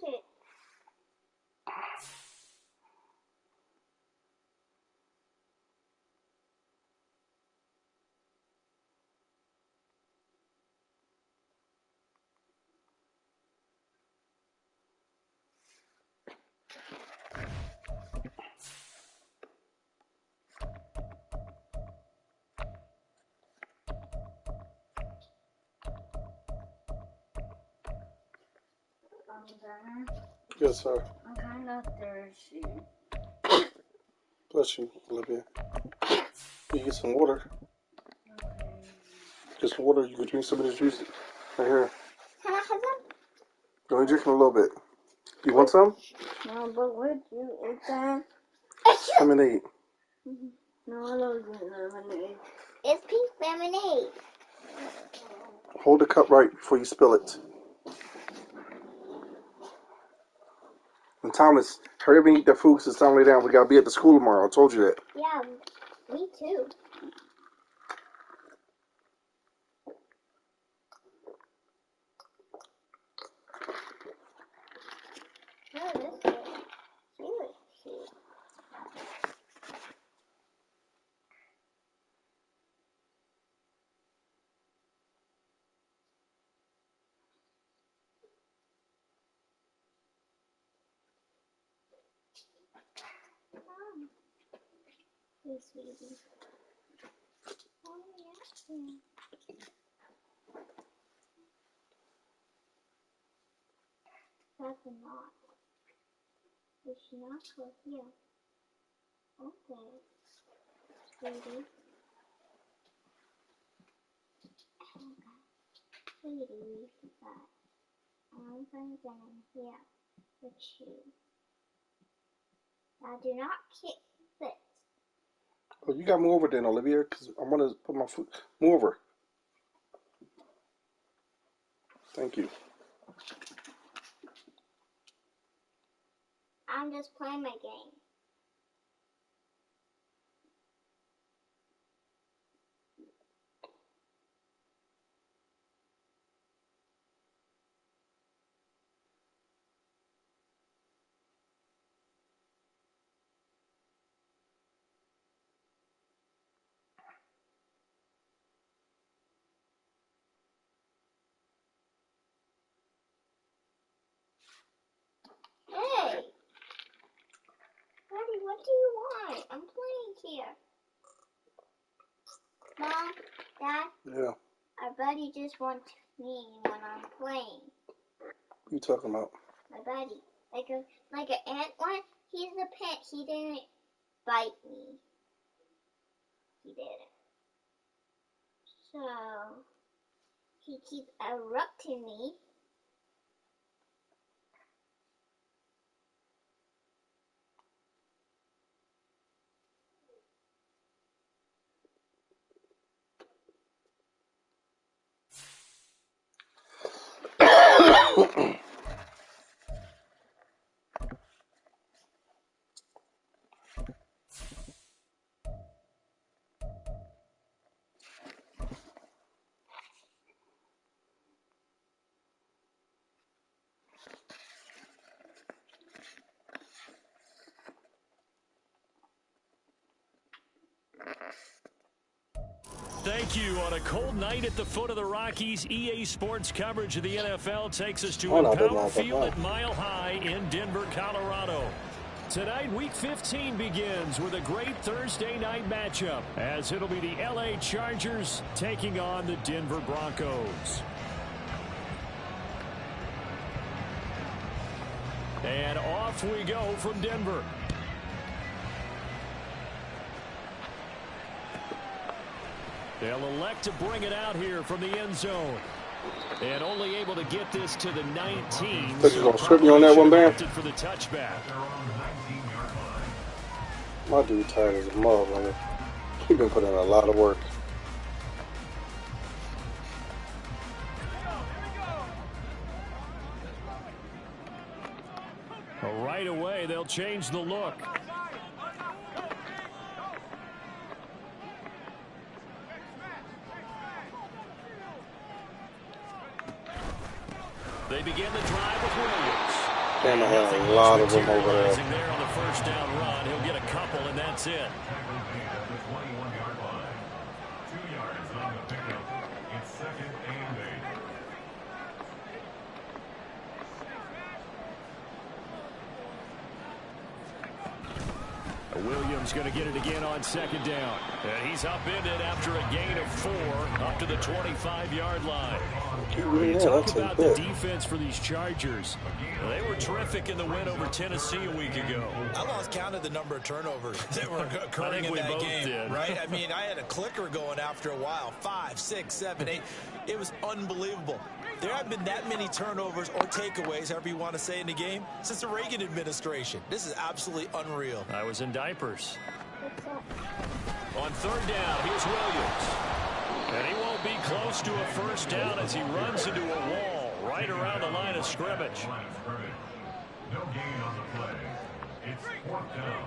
change it. Yes, sir. I'm kind of thirsty. Bless you, Olivia. You get some water. Okay. Get some water. You can drink some of this juice right here. Can I have some? Go ahead, drink a little bit. You want some? No, but would you eat that? Lemonade. No, I don't drink lemonade. It's pink lemonade. Hold the cup right before you spill it. And Thomas, hurry up and eat that food because it's time to lay down. We got to be at the school tomorrow. I told you that. Yeah, me too. Oh, this is cute. Hey, sweetie. Oh, yeah. That's a knot. We should not go here. Okay. Sweetie. Sweetie, that. I'm going down here with you. Now do not kick this. Oh, you got to move over then, Olivia, because I'm going to put my foot. Move over. Thank you. I'm just playing my game. Hey! Daddy, what do you want? I'm playing here. Mom, Dad? Yeah. Our buddy just wants me when I'm playing. What are you talking about? My buddy. Like an ant one. He's a pet. He didn't bite me. He didn't. So, he keeps erupting me. Thank you. On a cold night at the foot of the Rockies, EA Sports coverage of the NFL takes us to Oh, no, Empower no, Field no. at Mile High in Denver, Colorado. Tonight, Week 15 begins with a great Thursday night matchup, as it'll be the LA Chargers taking on the Denver Broncos. And off we go from Denver. They'll elect to bring it out here from the end zone. And only able to get this to the 19. They're going to strip me on that one, man. For the touchback. My dude tired as a motherfucker. He's been putting in a lot of work. Right away, they'll change the look. They begin the drive with Williams. Damn, I had a lot of them over there. There on the first down run. He'll get a couple, and that's it. Williams going to get it again on second down. And he's upended after a gain of 4 up to the 25-yard line. You talk about the defense for these Chargers. They were terrific in the win over Tennessee a week ago. I lost count of the number of turnovers that were occurring in that game. Right? I mean, I had a clicker going after a while. 5, 6, 7, 8. It was unbelievable. There haven't been that many turnovers or takeaways, however you want to say, in the game since the Reagan administration. This is absolutely unreal. I was in diapers. On third down, here's Williams. And he won't be close to a first down as he runs into a wall right around the line of scrimmage. No gain on the play. It's 4th down.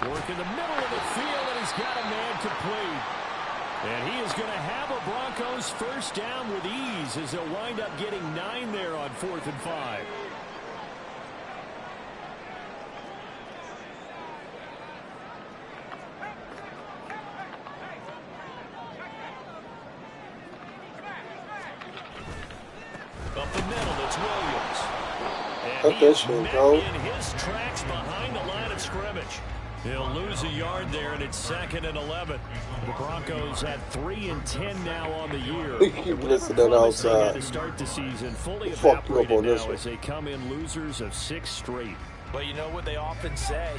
Work in the middle of the field, and he's got a man complete. And he is going to have a Broncos first down with ease as they'll wind up getting 9 there on 4th and 5. Up the middle, it's Williams. And he is met in his tracks behind the line of scrimmage. He'll lose a yard there, and it's 2nd and 11. The Broncos at 3 and 10 now on the year. Keep listening to that outside. To start the season, fully evaporated now as they come in losers of 6 straight. But you know what they often say,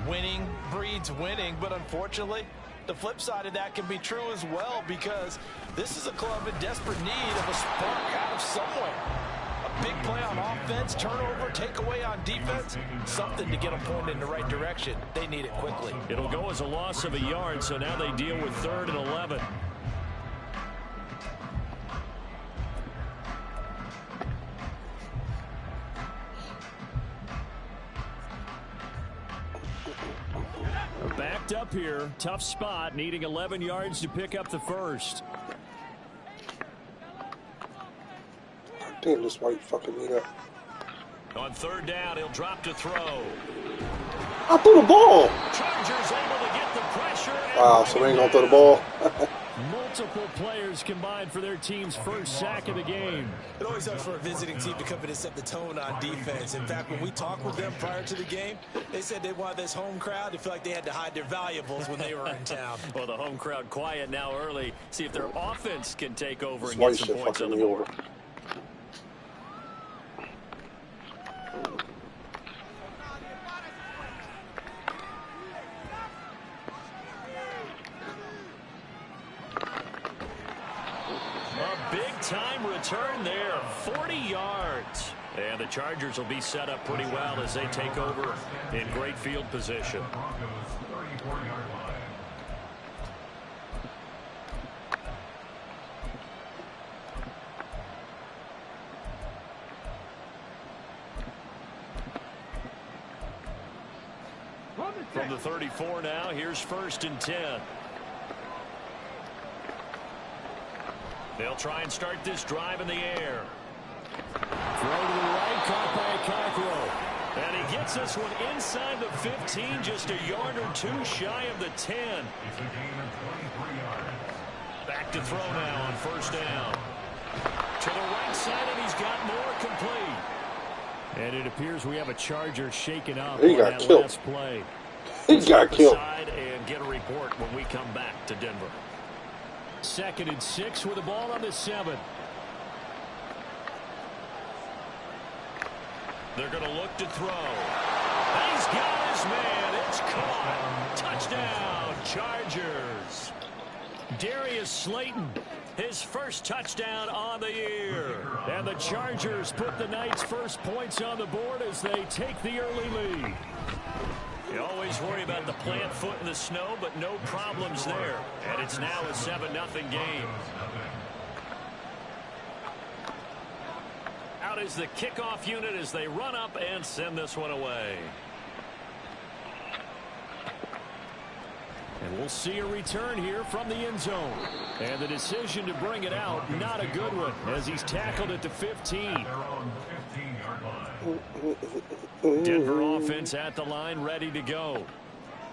winning breeds winning, but unfortunately, the flip side of that can be true as well, because this is a club in desperate need of a spark out of somewhere. A big play on offense, turnover, takeaway on defense, something to get them pointed in the right direction. They need it quickly. It'll go as a loss of a yard, so now they deal with 3rd and 11. Backed up here, tough spot, needing 11 yards to pick up the first. Damn, this white fucking me up. On 3rd down, he'll drop to throw. I threw the ball. Chargers able to get the pressure. Wow, so they ain't gonna throw the ball. Multiple players combined for their team's first sack of the game. It always helps for a visiting team to come in and set the tone on defense. In fact, when we talked with them prior to the game, they said they wanted this home crowd to feel like they had to hide their valuables when they were in town. Well, the home crowd quiet now early. See if their offense can take over and get some points on the board. Time return there, 40 yards. And the Chargers will be set up pretty well as they take over in great field position. From the 34 now, here's 1st and 10. They'll try and start this drive in the air. Throw to the right, caught by Cockrell. And he gets this one inside the 15, just a yard or 2 shy of the 10. Back to throw now on 1st down. To the right side, and he's got more complete. And it appears we have a Charger shaken up on that last play. He got killed. And get a report when we come back to Denver. 2nd and 6 with the ball on the 7. They're going to look to throw. And he's got his man. It's caught. Touchdown, Chargers. Darius Slayton, his first touchdown on the year. And the Chargers put the Knights' first points on the board as they take the early lead. You always worry about the plant foot in the snow, but no problems there. And it's now a 7-0 game. Out is the kickoff unit as they run up and send this one away. And we'll see a return here from the end zone. And the decision to bring it out, not a good one, as he's tackled at the 15. Denver offense at the line, ready to go.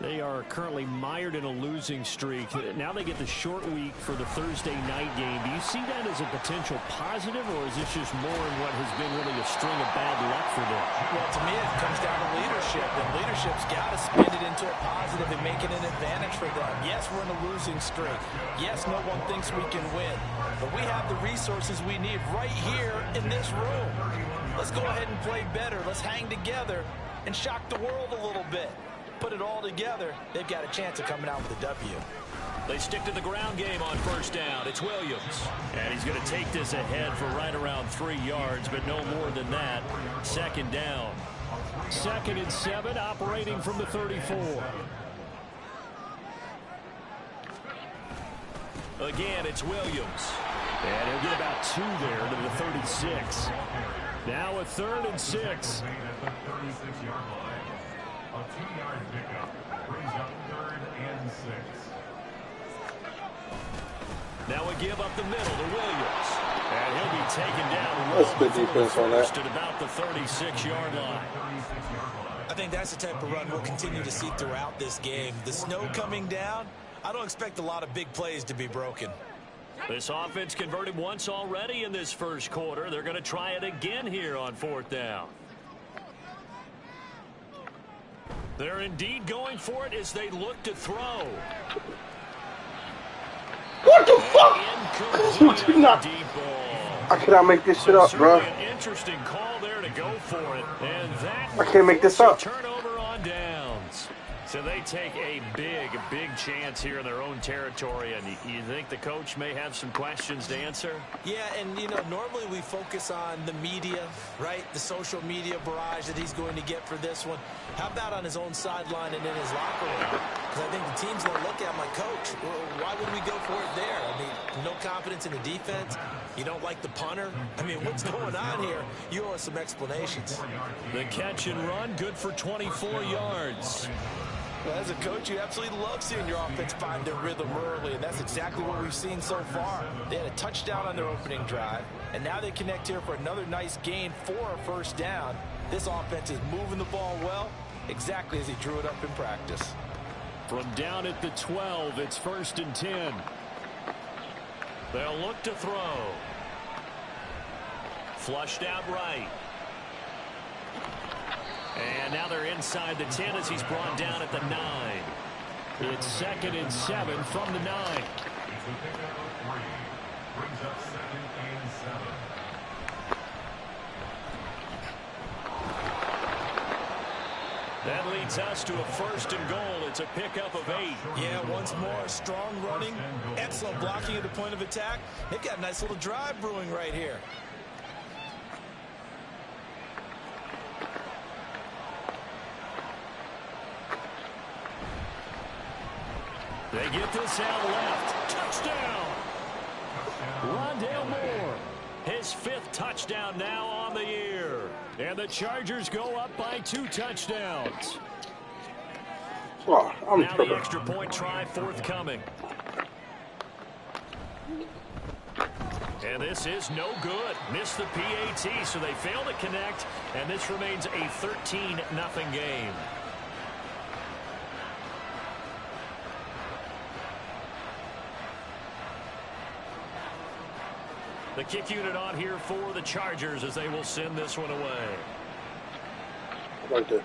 They are currently mired in a losing streak. Now they get the short week for the Thursday night game. Do you see that as a potential positive, or is this just more in what has been really a string of bad luck for them? Well, to me, it comes down to leadership, and leadership's got to spin it into a positive and make it an advantage for them. Yes, we're in a losing streak. Yes, no one thinks we can win, but we have the resources we need right here in this room. Let's go ahead and play better. Let's hang together and shock the world a little bit. Put it all together, they've got a chance of coming out with a W. They stick to the ground game on first down. It's Williams. And he's going to take this ahead for right around 3 yards, but no more than that. Second down. 2nd and 7, operating from the 34. Again, it's Williams. And he'll get about 2 there to the 36. Now a 3rd and 6. A 2-yard pickup brings up 3rd and 6. Now a give up the middle to Williams. And he'll be taken down. That's good defense on that. At about the 36-yard line. I think that's the type of run we'll continue to see throughout this game. The snow coming down, I don't expect a lot of big plays to be broken. This offense converted once already in this first quarter. They're going to try it again here on 4th down. They're indeed going for it as they look to throw. What the fuck? You did not. I cannot make this shit up, bro. An interesting call there to go for it. And that I can't make this up. Turnover on downs. So they take a big chance here in their own territory. And you think the coach may have some questions to answer? Yeah, and, you know, normally we focus on the media, right? The social media barrage that he's going to get for this one. How about on his own sideline and in his locker room? Because I think the team's going to look at my coach. Why would we go for it there? I mean, no confidence in the defense. You don't like the punter. I mean, what's going on here? You owe us some explanations. The catch and run, good for 24 yards. Well, as a coach, you absolutely love seeing your offense find their rhythm early, and that's exactly what we've seen so far. They had a touchdown on their opening drive, and now they connect here for another nice gain for a first down. This offense is moving the ball well, exactly as he drew it up in practice. From down at the 12, it's 1st and 10. They'll look to throw. Flushed out right. And now they're inside the 10 as he's brought down at the 9. It's 2nd and 7 from the 9. It's a pickup of 3. Brings up 2nd and 7. That leads us to a 1st and goal. It's a pickup of 8. Yeah, once more, strong running, excellent blocking at the point of attack. They've got a nice little drive brewing right here. They get this out left. Touchdown! Rondale Moore. His 5th touchdown now on the year. And the Chargers go up by 2 touchdowns. Oh, I'm now tripping. the extra point try forthcoming. And this is no good. Missed the PAT, so they fail to connect. And this remains a 13-0 game. The kick unit on here for the Chargers as they will send this one away. Right there.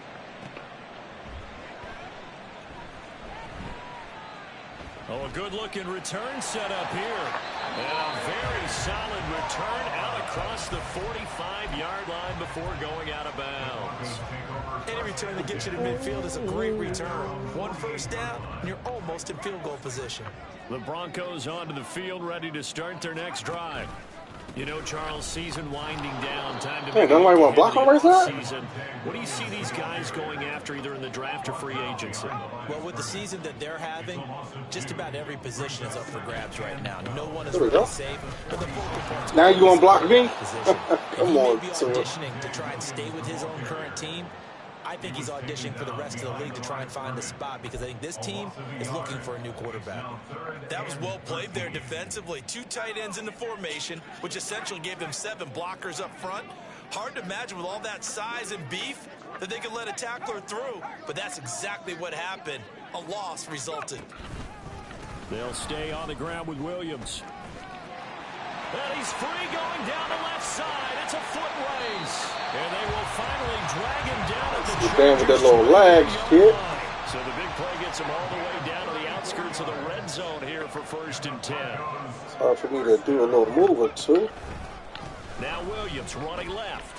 Oh, a good-looking return set up here. And a very solid return out across the 45-yard line before going out of bounds. Any return that gets you to midfield is a great return. 1 first down, and you're almost in field goal position. The Broncos onto the field, ready to start their next drive. You know, Charles, season winding down. Time to hey, don't nobody want to block on right side? season. What do you see these guys going after either in the draft or free agency? Well, with the season that they're having, just about every position is up for grabs right now. No one is There we really go. safe. But the focal point Now you want to block me? position. Come He may on, be sir. auditioning to try and stay with his own current team. I think he's auditioning for the rest of the league to try and find a spot because I think this team is looking for a new quarterback. That was well played there defensively. 2 tight ends in the formation, which essentially gave them 7 blockers up front. Hard to imagine with all that size and beef that they could let a tackler through, but that's exactly what happened. A loss resulted. They'll stay on the ground with Williams. And he's free going down the left side. It's a foot race. And they will finally drag him down at the Get down with that little lag hit. So the big play gets him all the way down to the outskirts of the red zone here for 1st and 10. It's hard for me to do a little move or two. Now Williams running left.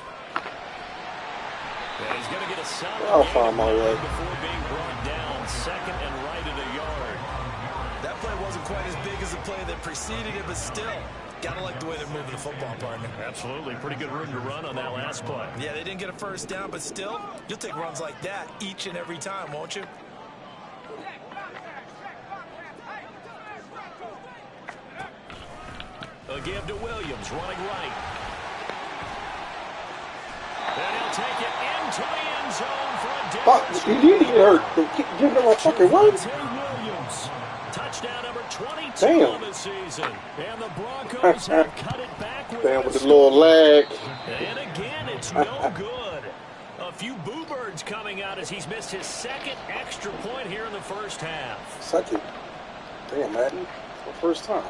And he's going to get a solid I'll find my way. before being brought down 2nd and right at a yard. That play wasn't quite as big as the play that preceded it, but still, gotta like the way they're moving the football, partner. Absolutely. Pretty good room to run on that last play. Yeah, they didn't get a first down, but still, you'll take runs like that each and every time, won't you? A give to Williams, running right. And he'll take it into the end zone for a Fuck, he did get hurt. Give him a fucking run. Williams. Touchdown number 22 Damn. of the season. And the Broncos have cut it back with Damn, with the Esco. little lag. And again, it's no good. A few boo birds coming out as he's missed his 2nd extra point here in the first half. Second. Damn, Madden. For the first time.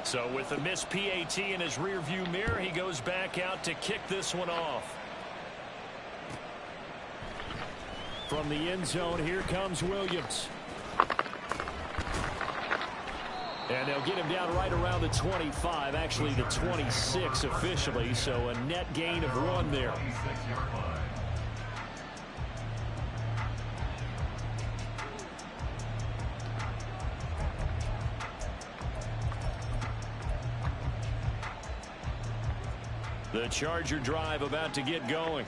So with the missed PAT in his rearview mirror, he goes back out to kick this one off. From the end zone, here comes Williams. And they'll get him down right around the 25, actually the 26 officially, so a net gain of 1 there. The Charger drive about to get going.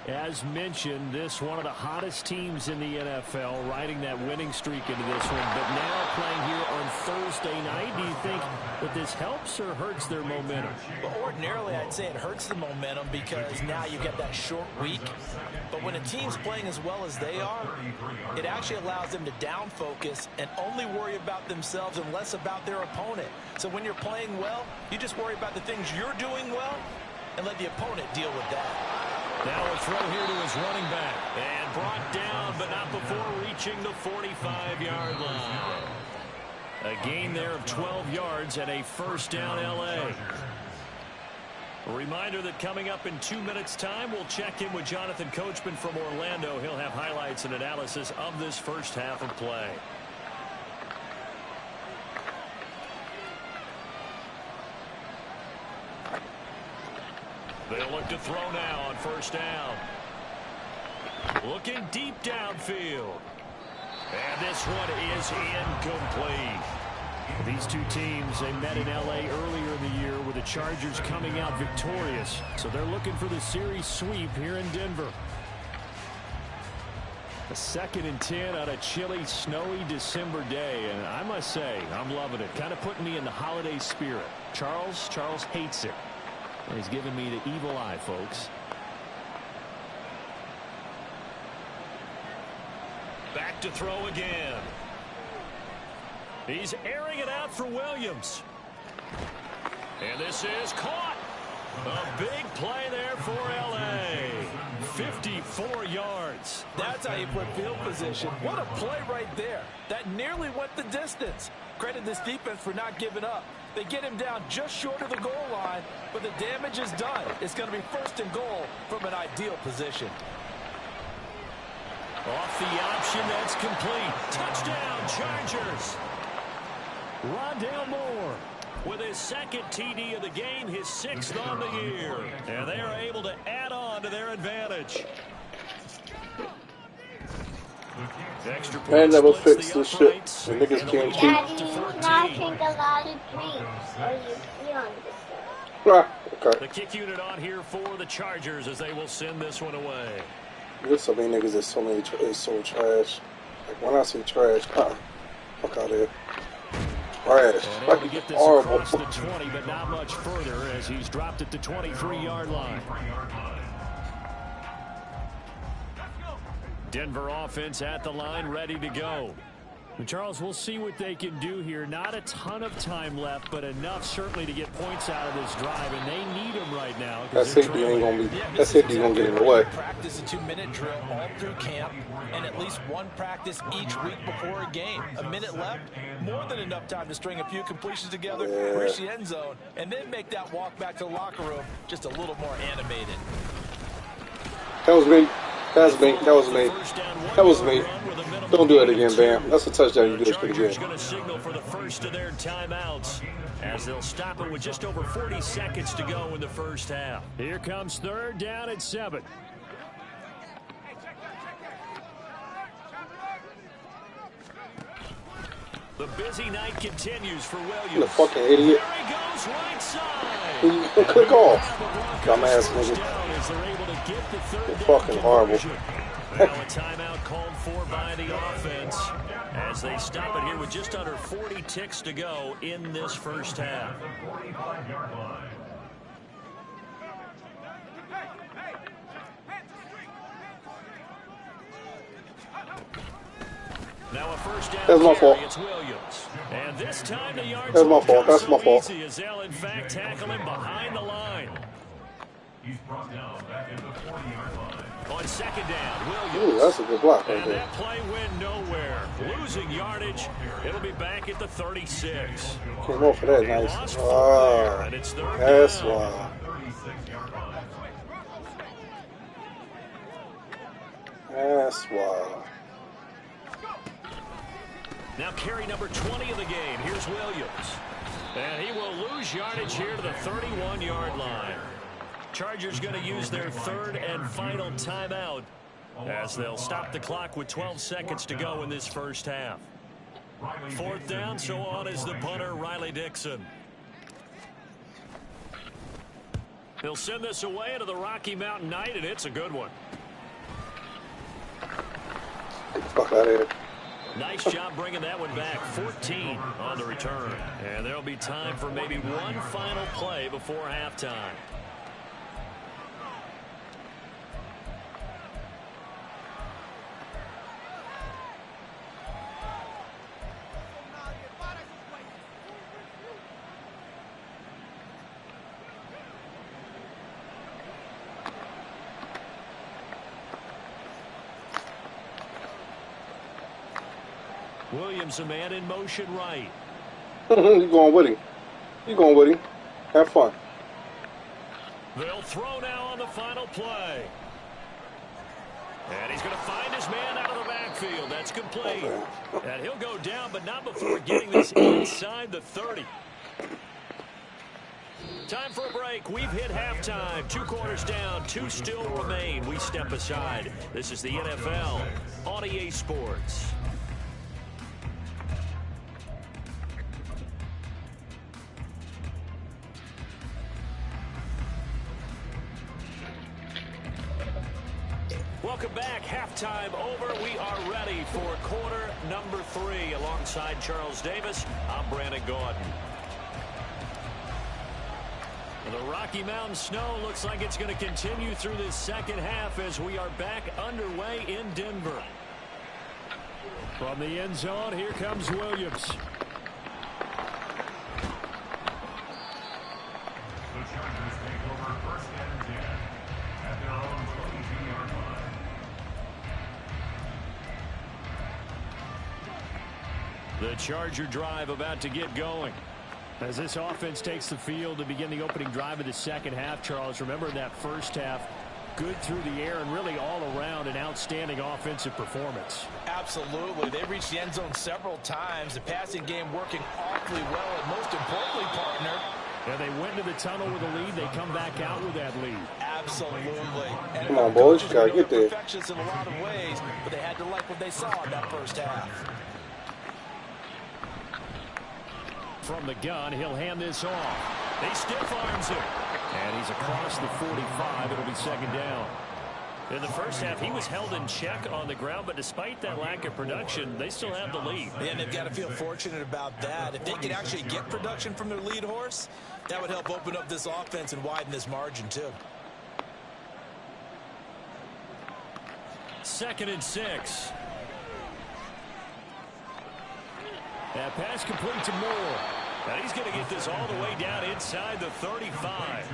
As mentioned, this one of the hottest teams in the NFL, riding that winning streak into this one. But now playing here on Thursday night, do you think that this helps or hurts their momentum? Well, ordinarily, I'd say it hurts the momentum because now you get that short week. But when a team's playing as well as they are, it actually allows them to down focus and only worry about themselves and less about their opponent. So when you're playing well, you just worry about the things you're doing well and let the opponent deal with that. Now a throw here to his running back. And brought down, but not before reaching the 45-yard line. A gain there of 12 yards and a first down L.A. A reminder that coming up in 2 minutes' time, we'll check in with Jonathan Coachman from Orlando. He'll have highlights and analysis of this first half of play. They'll look to throw now on first down. Looking deep downfield. And this one is incomplete. These two teams, they met in L.A. earlier in the year with the Chargers coming out victorious. So they're looking for the series sweep here in Denver. A 2nd and 10 on a chilly, snowy December day. And I must say, I'm loving it. Kind of putting me in the holiday spirit. Charles hates it. And he's giving me the evil eye, folks. Back to throw again. He's airing it out for Williams. And this is caught. A big play there for L.A. 54 yards. That's how you put field position. What a play right there. That nearly went the distance. Credit this defense for not giving up. They get him down just short of the goal line, but the damage is done. It's going to be 1st and goal from an ideal position. Off the option, that's complete. Touchdown, Chargers. Rondale Moore with his 2nd TD of the game, his 6th on the year. And they are able to add on to their advantage. Extra point Man, never splits fix the this shit. uprights. The niggas And can't the cheat. lead Daddy, to you 14. not drink a lot of drinks, or you feel this. Ah, okay. The kick unit on here for the Chargers as they will send this one away. There's so many niggas that's so trash. Like when I say trash, fuck out of here. trash. And able to Fucking get this horrible. across the 20, but not much further as he's dropped at the 23-yard line. Denver offense at the line, ready to go. And Charles, we'll see what they can do here. Not a ton of time left, but enough certainly to get points out of this drive, and they need them right now. That safety ain't gonna be. That safety's gonna get in the way. Practice a 2-minute drill all through camp, and at least one practice each week before a game. A minute left, more than enough time to string a few completions together, reach the end zone, and then make that walk back to the locker room just a little more animated. That was me. That was me. That was me. That was me. Don't do it again, Bam. That's a touchdown. You do this pretty good. Chargers going to signal for the first of their timeouts as they'll stop it with just over 40 seconds to go in the first half. Here comes third down at 7. The busy night continues for Williams. You a fucking idiot. There he goes right side. You click off. Dumbass nigga. You're fucking horrible. Now a timeout called for by the offense as they stop it here with just under 40 ticks to go in this first half. Now a first down. That's my fault. It's Williams. And this time the yards. That's my fault. That's my fault. As they'll in fact tackle him behind the line. He's brought down back at the 40-yard line. On second down, Williams. Ooh, that's a good block right And there. that play went nowhere. Losing yardage. It'll be back at the 36. Came off for that They nice. lost 4 there, and it's third That's down. why. 36-yard line. That's why. Now carry number 20 of the game. Here's Williams. And he will lose yardage here to the 31-yard line. Chargers going to use their third and final timeout as they'll stop the clock with 12 seconds to go in this first half. Fourth down, so on is the punter, Riley Dixon. He'll send this away into the Rocky Mountain night, and it's a good one. Get the fuck out of here. Nice job bringing that one back. 14 on the return. And there'll be time for maybe one final play before halftime. Williams, a man in motion right. You going with him. You going with him. Have fun. They'll throw now on the final play. And he's going to find his man out of the backfield. That's complete. And he'll go down, but not before getting this inside the 30. Time for a break. We've hit halftime. 2 quarters down. 2 still remain. We step aside. This is the NFL on EA Sports. Welcome back. Halftime over. We are ready for quarter number 3. Alongside Charles Davis, I'm Brandon Gordon. The Rocky Mountain snow looks like it's going to continue through this second half as we are back underway in Denver. From the end zone, here comes Williams. The Chargers take over first and 10 at their own 22-yard line. The Charger drive about to get going. As this offense takes the field to begin the opening drive of the second half, Charles, remember in that first half, good through the air and really all around an outstanding offensive performance. Absolutely. They reached the end zone several times. The passing game working awfully well, and most importantly, partner, Yeah, they went into the tunnel with a lead. They come back out with that lead. absolutely. And Come on, boys. You gotta get there. Perfectionists in a lot of ways, but they had to like what they saw in that first half. From the gun, he'll hand this off. He stiff arms him. And he's across the 45. It'll be second down. In the first half, he was held in check on the ground, but despite that lack of production, they still have the lead. Yeah, and they've got to feel fortunate about that. If they could actually get production from their lead horse, that would help open up this offense and widen this margin, too. 2nd and 6. That pass complete to Moore. And he's going to get this all the way down inside the 35.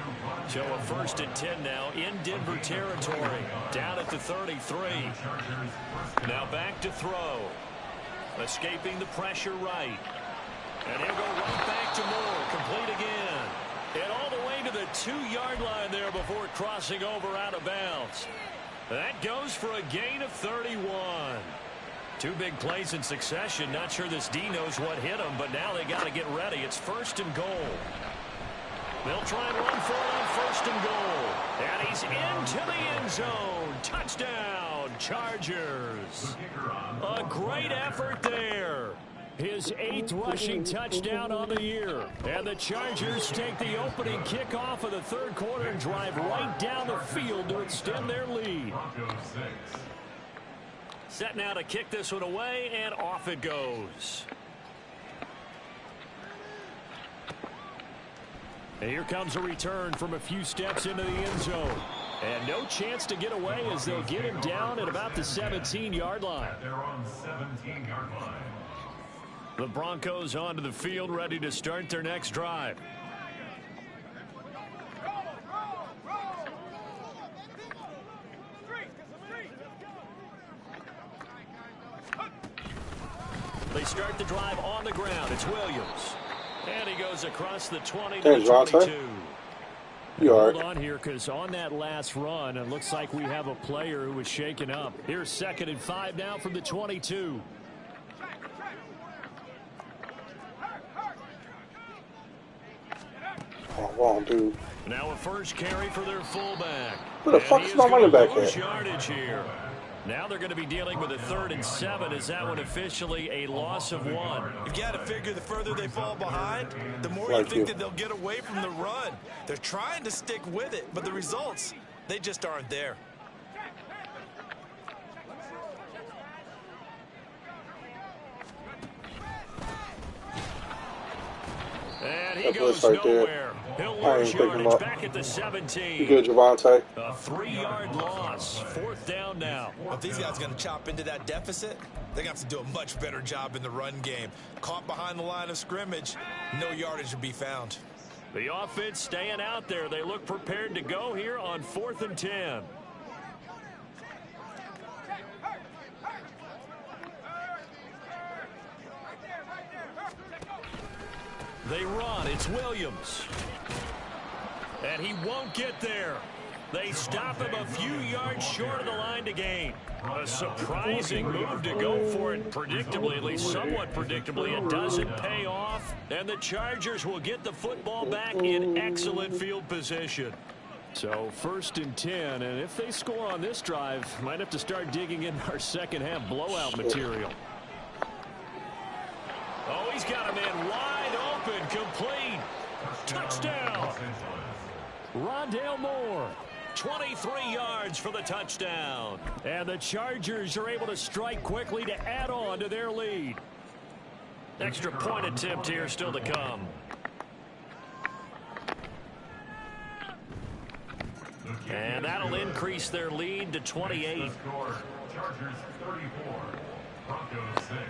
So a 1st and 10 now in Denver territory. Down at the 33. Now back to throw. Escaping the pressure right. And he'll go right back to Moore. Complete again. And all the way to the 2-yard line there before crossing over out of bounds. That goes for a gain of 31. 2 big plays in succession. Not sure this D knows what hit him, but now they got to get ready. It's 1st and goal. They'll try and run for it on 1st and goal. And he's into the end zone. Touchdown, Chargers. A great effort there. His 8th rushing touchdown on the year. And the Chargers take the opening kickoff of the 3rd quarter and drive right down the field to extend their lead. Set now to kick this one away, and off it goes. And here comes a return from a few steps into the end zone. And no chance to get away as they'll get him down at about the 17-yard line. They're on 17-yard line. The Broncos onto the field, ready to start their next drive. They start the drive on the ground. It's Williams. And he goes across the 20 to the 22. Hold on here, because on that last run, it looks like we have a player who was shaken up. Here's 2nd and 5 now from the 22. Oh, dude. Now a first carry for their fullback. Where the fuck is my running back at? Yardage here. Now they're going to be dealing with a 3rd and 7. Is that one officially a loss of 1? You've got to figure the further they fall behind, the more you think that they'll get away from the run. They're trying to stick with it, but the results, they just aren't there. And he goes nowhere. He'll lose yardage back at the 17. You good, Javonte? A 3-yard loss. 4th down now. If these guys are going to chop into that deficit, they're going to have to do a much better job in the run game. Caught behind the line of scrimmage, no yardage to be found. The offense staying out there. They look prepared to go here on 4th and 10. They run. It's Williams. And he won't get there. They stop him a few yards short of the line to gain. A surprising move to go for it predictably, at least somewhat predictably. It doesn't pay off, and the Chargers will get the football back in excellent field position. So 1st and 10, and if they score on this drive, might have to start digging in our second half blowout material. Oh, he's got him in wide open, complete. Touchdown. Rondale Moore, 23 yards for the touchdown. And the Chargers are able to strike quickly to add on to their lead. Extra point attempt here still to come. And that'll increase their lead to 28. Chargers 34, Broncos 6.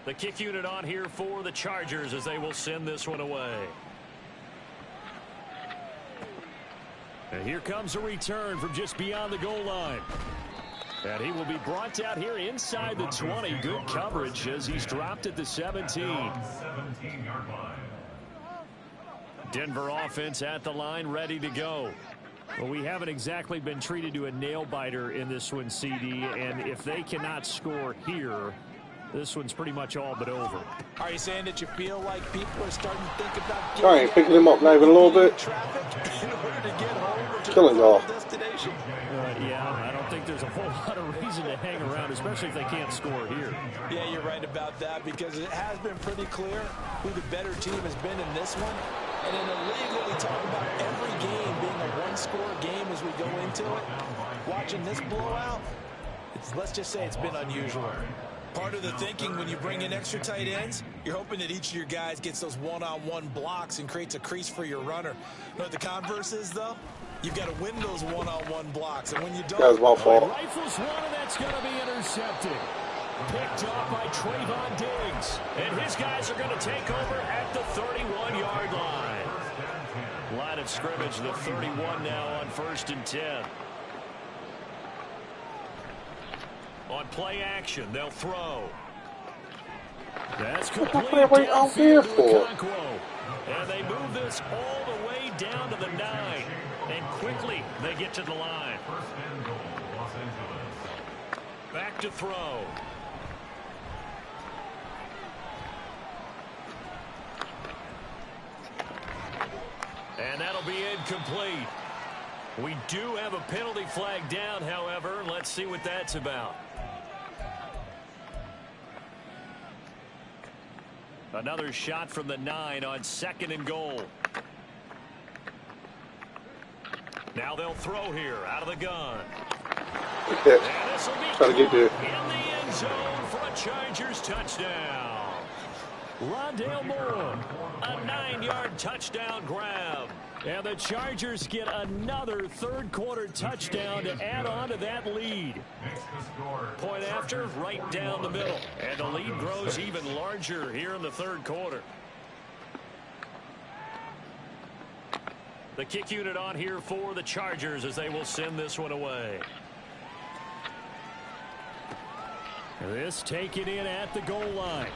The kick unit on here for the Chargers as they will send this one away. And here comes a return from just beyond the goal line. And he will be brought down here inside the 20. Good coverage as he's dropped at the 17. 17-yard line. Denver offense at the line, ready to go. Well, we haven't exactly been treated to a nail-biter in this one, CD. And if they cannot score here, this one's pretty much all but over. Are you saying that you feel like people are starting to think about I ain't picking him up, not even a little bit. traffic in order to get home to Killing y'all. destination? Yeah, I don't think there's a whole lot of reason to hang around, especially if they can't score here. Yeah, you're right about that, because it has been pretty clear who the better team has been in this one. And in a league where we talk about every game being a one-score game as we go into it, watching this blowout, let's just say it's been unusual. Part of the thinking when you bring in extra tight ends, you're hoping that each of your guys gets those one-on-one blocks and creates a crease for your runner. You know what the converse is, though? You've got to win those one-on-one blocks, and when you don't... That was my fault. Rifles one, and that's going to be intercepted. Picked off by Trayvon Diggs. And his guys are going to take over at the 31-yard line. Line of scrimmage, the 31 now on 1st and 10. On play action, they'll throw. That's complete downfield to Okonkwo. And they move this all the way down to the 9. And quickly, they get to the line. Back to throw. And that'll be incomplete. We do have a penalty flag down, however. Let's see what that's about. Another shot from the 9 on 2nd and goal. Now they'll throw here out of the gun. Yeah. And this will be Try to get there. in the end zone for a Chargers touchdown. Rondale Moore, a 9-yard touchdown grab. And the Chargers get another third-quarter touchdown to add on to that lead. Point after, right down the middle. And the lead grows even larger here in the third quarter. The kick unit on here for the Chargers as they will send this one away. This taken in at the goal line.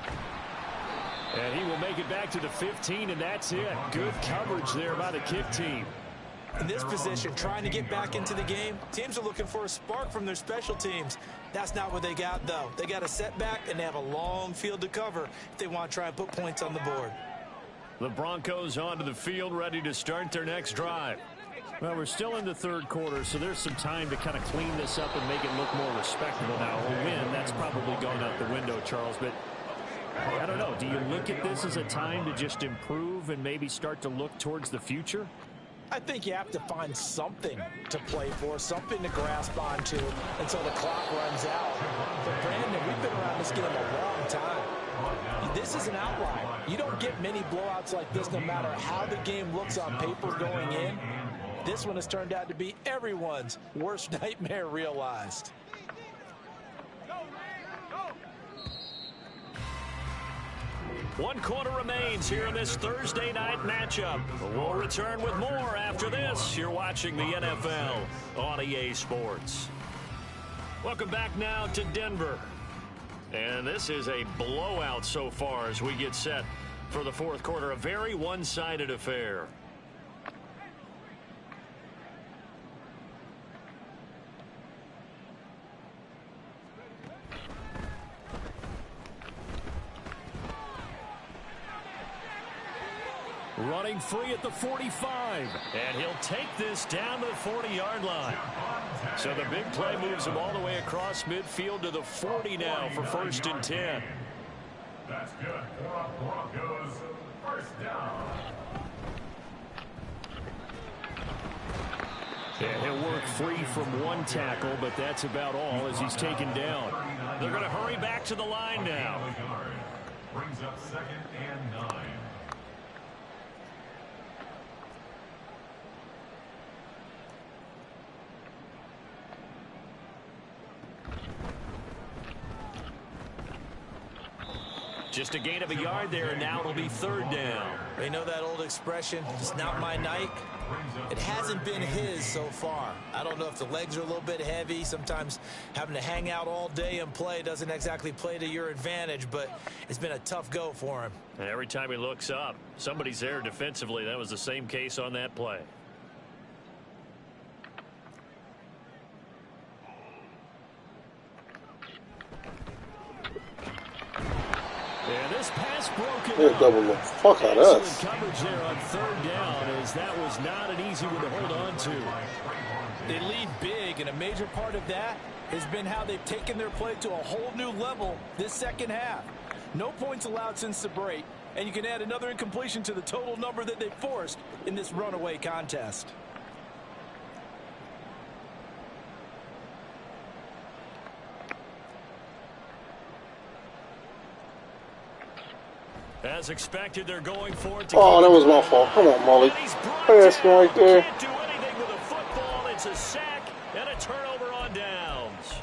And he will make it back to the 15, and that's it. Good coverage there by the kick team. In this position, trying to get back into the game, teams are looking for a spark from their special teams. That's not what they got, though. They got a setback, and they have a long field to cover if they want to try and put points on the board. The Broncos onto the field, ready to start their next drive. Well, we're still in the third quarter, so there's some time to kind of clean this up and make it look more respectable now. A win, that's probably going out the window, Charles, but I don't know. Do you look at this as a time to just improve and maybe start to look towards the future? I think you have to find something to play for, something to grasp onto until the clock runs out. But Brandon, we've been around this game a long time. This is an outlier. You don't get many blowouts like this no matter how the game looks on paper going in. This one has turned out to be everyone's worst nightmare realized. 1 quarter remains here in this Thursday night matchup. We'll return with more after this. You're watching the NFL on EA Sports. Welcome back now to Denver. And this is a blowout so far as we get set for the fourth quarter. A very one-sided affair. Running free at the 45. And he'll take this down to the 40-yard line. So the big play moves him all the way across midfield to the 40 now for 1st and 10. That's good for Broncos. First down. And he'll work free from one tackle, but that's about all as he's taken down. They're going to hurry back to the line now. Brings up 2nd and 9. Just a gain of a yard there, and now it'll be 3rd down. You know that old expression, it's not my night? It hasn't been his so far. I don't know if the legs are a little bit heavy. Sometimes having to hang out all day and play doesn't exactly play to your advantage, but it's been a tough go for him. And every time he looks up, somebody's there defensively. That was the same case on that play. And this pass broken. They're double the fuck out of us. Coverage there on 3rd down, as that was not an easy one to hold on to. They lead big, and a major part of that has been how they've taken their play to a whole new level this second half. No points allowed since the break. and you can add another incompletion to the total number that they forced in this runaway contest. As expected, they're going for it. Oh, that was my fault. Come on, Molly. Pass me right there. Can't do anything with a football. It's a sack and a turnover on downs.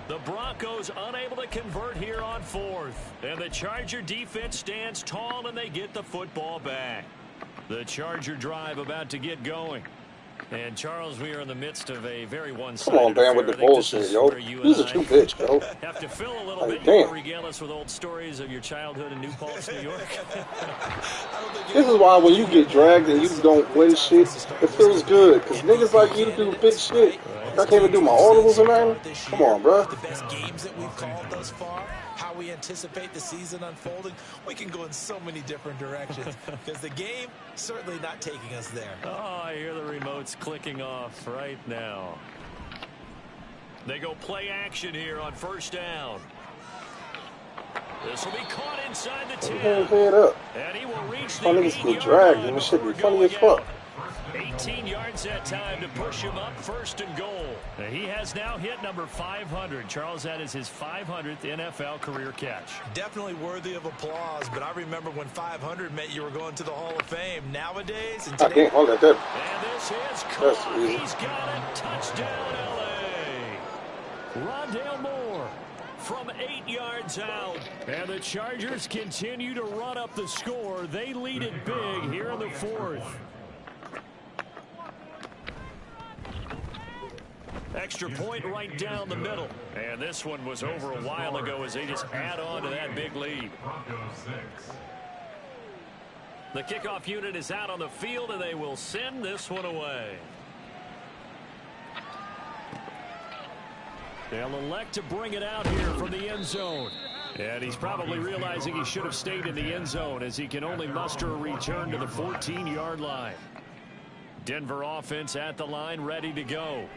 The Broncos unable to convert here on fourth. And the Charger defense stands tall and they get the football back. The Charger drive about to get going. And Charles, we are in the midst of a very one-sided Come on, man, with the bullshit, yo. This is a true bitch, yo. Have to fill a little Like, bit. You damn. regale us with old stories of your childhood in New Paltz, New York. This is why when you get dragged and you don't win shit, it feels good. Because niggas like you do big shit. I can't even do my audibles and nothing. Come on, bro. The best games that we've called thus far, how we anticipate the season unfolding, we can go in so many different directions because the game certainly not taking us there. Oh, I hear the remotes clicking off right now. They go play action here on first down. This will be caught inside the 10. Head up. And he will reach the My niggas get 8-yard dragged, line and this shit be before funny as going fuck. out. 18 yards that time to push him up first and goal. And he has now hit number 500. Charles, that is his 500th NFL career catch. Definitely worthy of applause, but I remember when 500 meant you were going to the Hall of Fame. Nowadays, and I today, can't hold that. That. And this is That's caught. easy. He's got it. Touchdown, L.A. Rondale Moore from 8 yards out. And the Chargers continue to run up the score. They lead it big here in the fourth. Extra point right down the middle. And this one was over a while ago as they just add on to that big lead. The kickoff unit is out on the field, and they will send this one away. They'll elect to bring it out here from the end zone. And he's probably realizing he should have stayed in the end zone as he can only muster a return to the 14-yard line. Denver offense at the line, ready to go.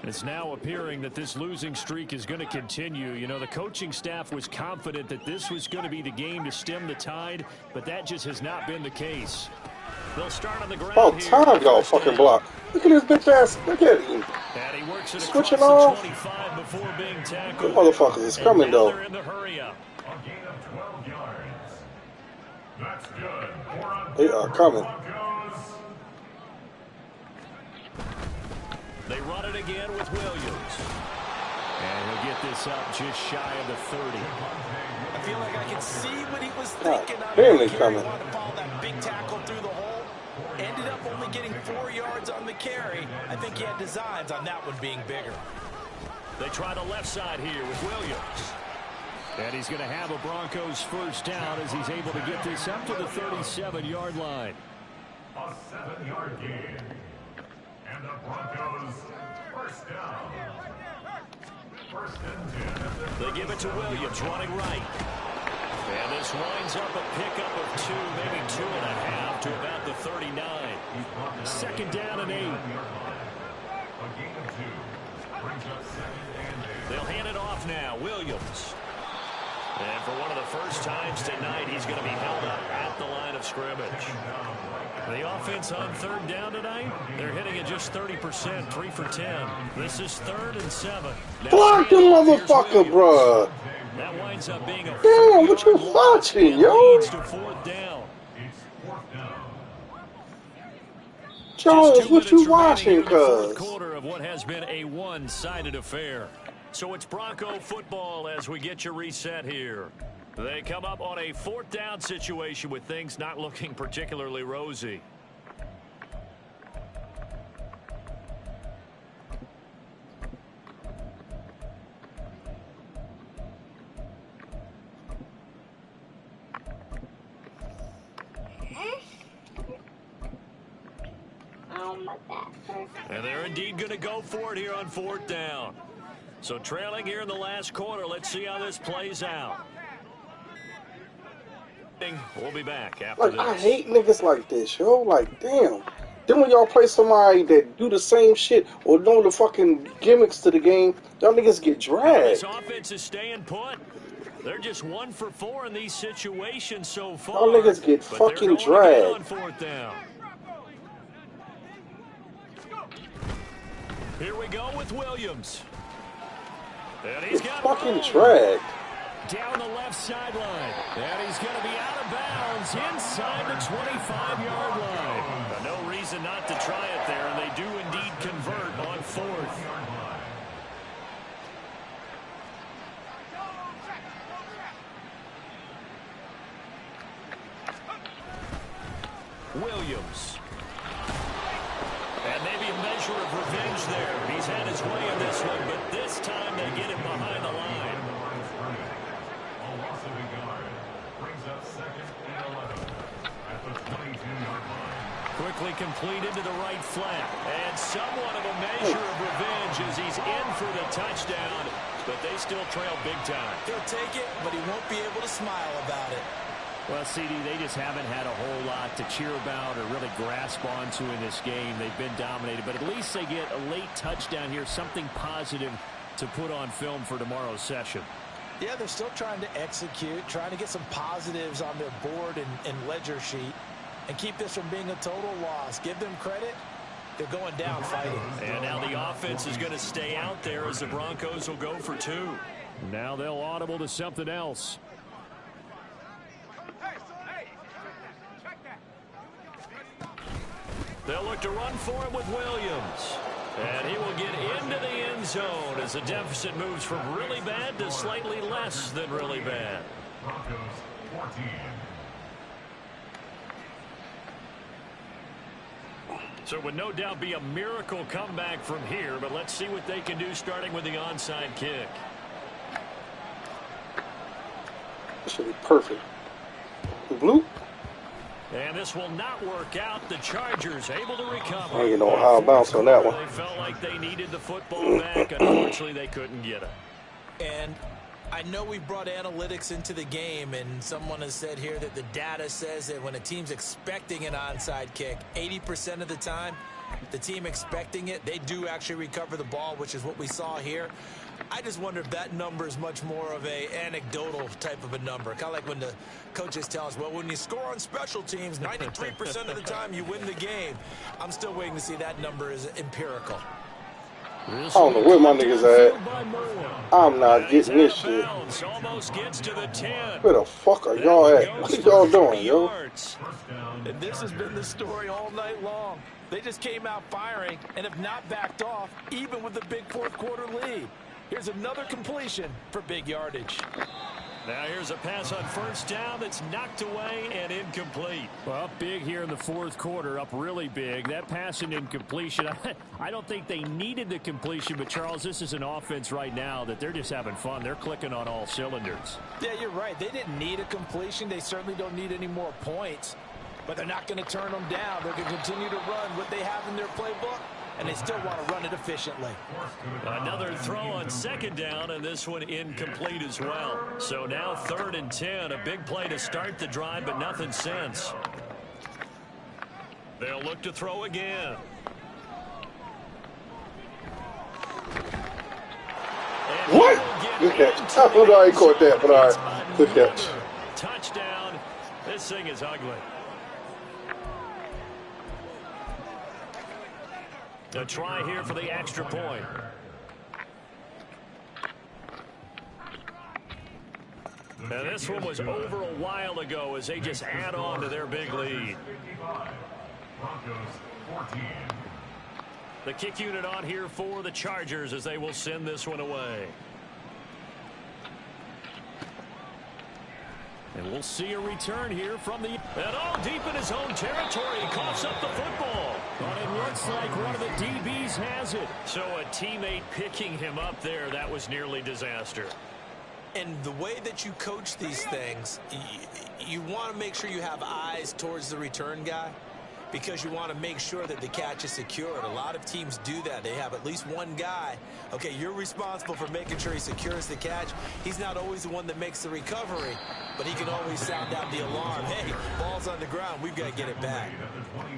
It's now appearing that this losing streak is going to continue. You know, the coaching staff was confident that this was going to be the game to stem the tide, but that just has not been the case. They'll start on the ground. About time y'all fucking block. Look at this bitch ass. Look at him. And he works it Switching across off. the 25 before being The tackled. motherfuckers is coming, And now though. they're in the hurry up. A gain of 12 yards. That's good. 4 on They are coming. Broncos. They run it again with Williams. And he'll get this up just shy of the 30. I feel like I can see what he was God, thinking. barely Carey coming. wanted to follow that big tackle through the hole. Ended up only getting 4 yards on the carry. I think he had designs on that one being bigger. They try the left side here with Williams. And he's going to have a Broncos first down as he's able to get this up to the 37-yard line. A 7-yard gain. And the Broncos first down. First and 10. They give it to Williams running right. And this winds up a pickup of 2, maybe 2.5 to about the 39. Second down and 8. A gain of 2. Brings up 2nd and 8. They'll hand it off now. Williams. And for one of the first times tonight, he's going to be held up at the line of scrimmage. The offense on third down tonight, they're hitting at just 30%, 3 for 10. This is 3rd and 7. Now, Block the motherfucker, bruh. that winds up being a Damn, what you 40-yard loss, watching, and yo? leads to 4th down. It's 4th down. Charles, Just 2 what you minutes remaining watching, in the fourth cuz? quarter of what has been a one-sided affair. So it's Bronco football as we get you reset here. They come up on a 4th down situation with things not looking particularly rosy. And they're indeed going to go for it here on 4th down. So trailing here in the last quarter. Let's see how this plays out. We'll be back after Like, this. I hate niggas like this, yo. Like, damn. Then when y'all play somebody that do the same shit or know the fucking gimmicks to the game, y'all niggas get This dragged. offense is staying put. They're just 1 for 4 in these situations so far. Y'all niggas get but fucking they're going again on dragged. 4th down. Here we go with Williams. And he's got Fucking room. dragged. Down the left sideline. And he's going to be out of bounds inside the 25-yard line. But no reason not to try it there, and they do indeed convert on 4th. Williams. And maybe a measure of revenge there. He's had his way in this one, but this time they get him behind the line. A loss of a yard. Brings up 2nd and 11 at the 22-yard line. Quickly completed to the right flat. And somewhat of a measure of revenge as he's in for the touchdown, but they still trail big time. He'll take it, but he won't be able to smile about it. Well, CD, they just haven't had a whole lot to cheer about or really grasp onto in this game. They've been dominated, but at least they get a late touchdown here, something positive to put on film for tomorrow's session. Yeah, they're still trying to execute, trying to get some positives on their board and ledger sheet, and keep this from being a total loss. Give them credit. They're going down fighting. And now the offense is going to stay out there as the Broncos will go for 2. Now they'll audible to something else. They'll look to run for it with Williams. And he will get into the end zone as the deficit moves from really bad to slightly less than really bad. Broncos 14. So it would no doubt be a miracle comeback from here, but let's see what they can do starting with the onside kick. This should be perfect. Blue? And this will not work out. The Chargers able to recover. I don't even know how to bounce on that one. They felt like they needed the football back. Unfortunately, they couldn't get it. And I know we brought analytics into the game, and someone has said here that the data says that when a team's expecting an onside kick, 80% of the time, the team expecting it, they do actually recover the ball, which is what we saw here. I just wonder if that number is much more of a anecdotal type of a number. Kind of like when the coaches tell us, well, when you score on special teams, 93% of the time you win the game. I'm still waiting to see that number is empirical. I don't know where my niggas at. I'm not getting this shit. Almost gets to the 10. Where the fuck are y'all at? What y'all doing, yo? And this has been the story all night long. They just came out firing and have not backed off, even with the big fourth quarter lead. Here's another completion for big yardage. Now here's a pass on 1st down that's knocked away and incomplete. Well, up big here in the 4th quarter, up really big. That pass and incompletion, I don't think they needed the completion, but Charles, this is an offense right now that they're just having fun. They're clicking on all cylinders. Yeah, you're right. They didn't need a completion. They certainly don't need any more points, but they're not going to turn them down. They're going to continue to run what they have in their playbook, and they still want to run it efficiently. Another throw on 2nd down, and this one incomplete as well. So now 3rd and 10, a big play to start the drive, but nothing since. They'll look to throw again. What? Good catch. I don't know how he caught that, but all right. Good catch. Touchdown. This thing is ugly. A try here for the extra point. And this one was over a while ago as they just add on to their big lead. Broncos 14. The kick unit on here for the Chargers as they will send this one away. And we'll see a return here from the... And all deep in his own territory. He coughs up the football. But it looks like one of the DBs has it. So a teammate picking him up there, that was nearly disaster. And the way that you coach these things, you want to make sure you have eyes towards the return guy because you want to make sure that the catch is secured. A lot of teams do that. They have at least one guy. Okay, you're responsible for making sure he secures the catch. He's not always the one that makes the recovery, but he can always sound out the alarm. Hey, ball's on the ground. We've got to get it back.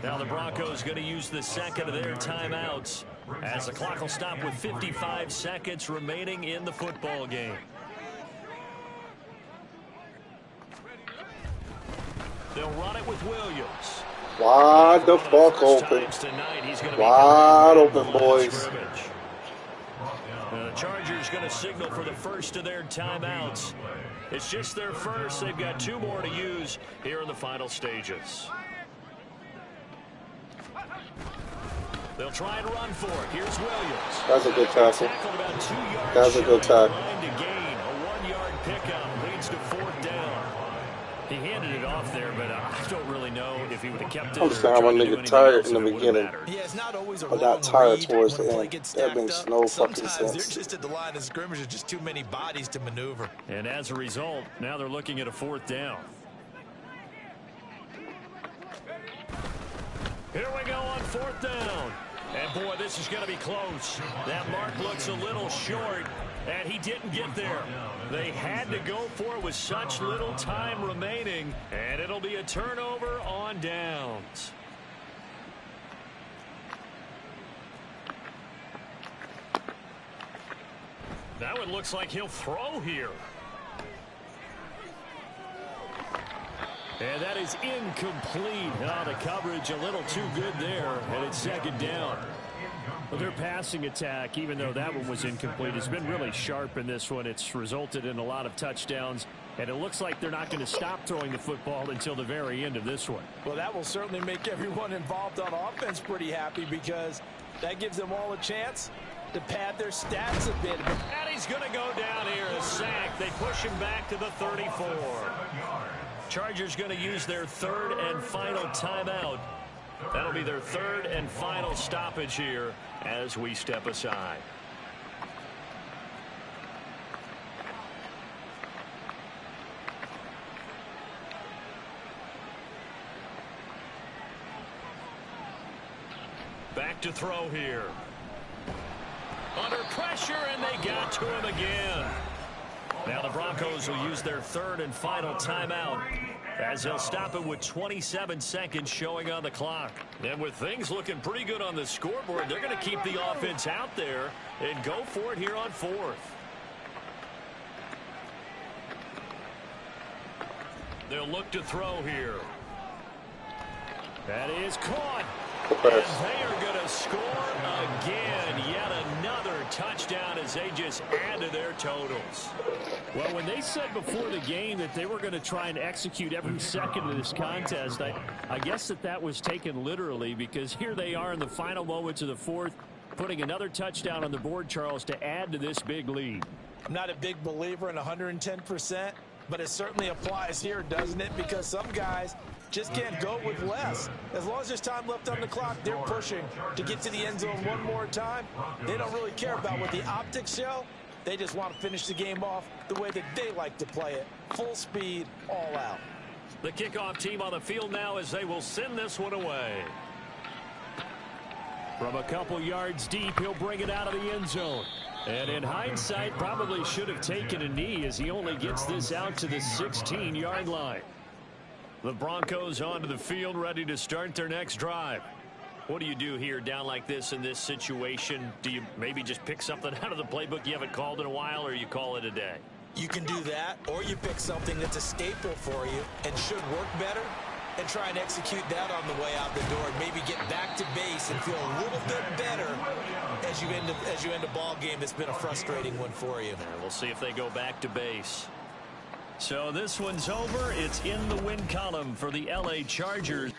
Now the Broncos going to use the second of their timeouts as the clock will stop with 55 seconds remaining in the football game. They'll run it with Williams. Wide the fuck open. Wide open, boys. The Chargers going to signal for the first of their timeouts. It's just their first. They've got 2 more to use here in the final stages. They'll try and run for it. Here's Williams. That's a good tackle. That's a good tackle. A 1-yard pickup leads to 4th down. He handed it off there, but I don't really know if he would have kept it. I'm saying my nigga tired in the beginning. Yeah, it's not always a I got tired towards the end. That That makes no fucking sense. They're just at the line of scrimmage with just too many bodies to maneuver. And as a result, now they're looking at a 4th down. Here we go on 4th down. And boy, this is going to be close. That mark looks a little short, and he didn't get there. They had to go for it with such little time remaining, and it'll be a turnover on downs. That one looks like he'll throw here. And that is incomplete. Oh, the coverage a little too good there, and it's 2nd down. Well, their passing attack, even though that one was incomplete, has been really sharp in this one. It's resulted in a lot of touchdowns, and it looks like they're not going to stop throwing the football until the very end of this one. Well, that will certainly make everyone involved on offense pretty happy because that gives them all a chance to pad their stats a bit. And he's going to go down here, a sack. They push him back to the 34. Chargers going to use their 3rd and final timeout. That'll be their 3rd and final stoppage here as we step aside. Back to throw here. Under pressure, and they got to him again. Now the Broncos will use their 3rd and final timeout as they'll stop it with 27 seconds showing on the clock. And with things looking pretty good on the scoreboard, they're going to keep the offense out there and go for it here on 4th. They'll look to throw here. That is caught. And they are going to score again. Yet another touchdown as they just add to their totals. Well, when they said before the game that they were going to try and execute every second of this contest, I guess that was taken literally, because here they are in the final moments of the 4th, putting another touchdown on the board, Charles, to add to this big lead. I'm not a big believer in 110%, but it certainly applies here, doesn't it? Because some guys just can't go with less. As long as there's time left on the clock, they're pushing to get to the end zone one more time. They don't really care about what the optics show. They just want to finish the game off the way that they like to play it. Full speed, all out. The kickoff team on the field now as they will send this one away. From a couple yards deep, he'll bring it out of the end zone. And in hindsight, probably should have taken a knee as he only gets this out to the 16-yard line. The Broncos onto the field, ready to start their next drive. What do you do here down like this in this situation? Do you maybe just pick something out of the playbook you haven't called in a while, or you call it a day? You can do that, or you pick something that's a staple for you and should work better and try and execute that on the way out the door and maybe get back to base and feel a little bit better as you end a ball game that's been a frustrating one for you. We'll see if they go back to base. So this one's over. It's in the win column for the LA Chargers.